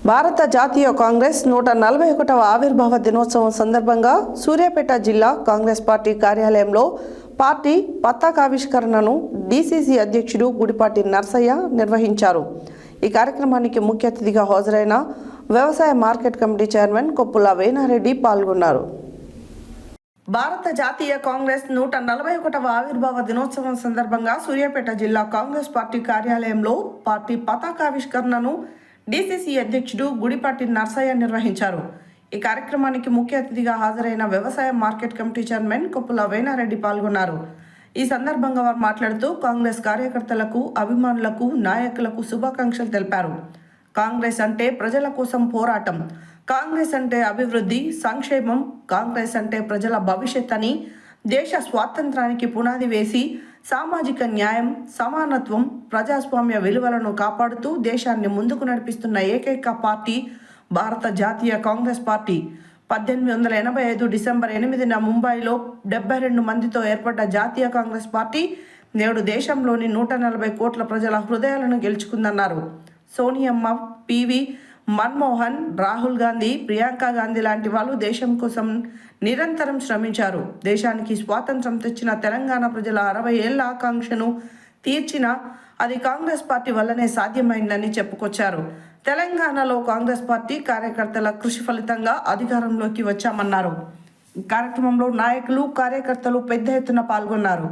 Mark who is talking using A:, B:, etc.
A: భారత జాతీయ కాంగ్రెస్ 141వ ఆవిర్భావ దినోత్సవం సందర్భంగా సూర్యాపేట జిల్లా కాంగ్రెస్ పార్టీ కార్యాలయంలో పార్టీ పతాకావిష్కరణను డీసీసీ అధ్యక్షుడు గుడిపాటి నర్సయ్య నిర్వహించారు. ఈ కార్యక్రమానికి ముఖ్య అతిథిగా హాజరైన వ్యవసాయ market committee chairman Koppula Venareddy పాల్గొన్నారు. భారత జాతీయ కాంగ్రెస్ 141వ ఆవిర్భావ దినోత్సవం సందర్భంగా సూర్యాపేట జిల్లా కాంగ్రెస్ పార్టీ కార్యాలయంలో పార్టీ పతాకావిష్కరణను డీసీసీ అధ్యక్షుడు గుడిపాటి నర్సయ్య నిర్వహించారు. ఈ కార్యక్రమానికి ముఖ్య అతిథిగా హాజరైన వ్యవసాయ market committee chairman Koppula Venareddy పాల్గొన్నారు. ఈ సందర్భంగా వారు మాట్లాడుతూ కాంగ్రెస్ కార్యకర్తలకు, అభిమానులకు, నాయకులకు శుభాకాంక్షలు తెలిపారు. కాంగ్రెస్ అంటే ప్రజల కోసం పోరాటం, కాంగ్రెస్ అంటే అభివృద్ధి, సంక్షేమం, కాంగ్రెస్ అంటే ప్రజల భవిష్యత్ అని, దేశ స్వాతంత్రానికి పునాది వేసి సామాజిక న్యాయం, సమానత్వం, ప్రజాస్వామ్య విలువలను కాపాడుతూ దేశాన్ని ముందుకు నడిపిస్తున్న ఏకైక పార్టీ భారత జాతీయ కాంగ్రెస్ పార్టీ. 1885 డిసెంబర్ 8న ముంబైలో 72 మందితో ఏర్పడ్డ జాతీయ కాంగ్రెస్ పార్టీ నేడు దేశంలోని 140 కోట్ల ప్రజల హృదయాలను గెలుచుకుందన్నారు. సోనియమ్మ, పివి, మన్మోహన్, రాహుల్ గాంధీ, ప్రియాంక గాంధీ లాంటి వాళ్ళు దేశం కోసం నిరంతరం శ్రమించారు. దేశానికి స్వాతంత్రం తెచ్చిన తెలంగాణ ప్రజల 60 ఏళ్ల ఆకాంక్షను తీర్చిన అది కాంగ్రెస్ పార్టీ వల్లనే సాధ్యమైందని చెప్పుకొచ్చారు. తెలంగాణలో కాంగ్రెస్ పార్టీ కార్యకర్తల కృషి ఫలితంగా అధికారంలోకి వచ్చామన్నారు. కార్యక్రమంలో నాయకులు, కార్యకర్తలు పెద్ద ఎత్తున పాల్గొన్నారు.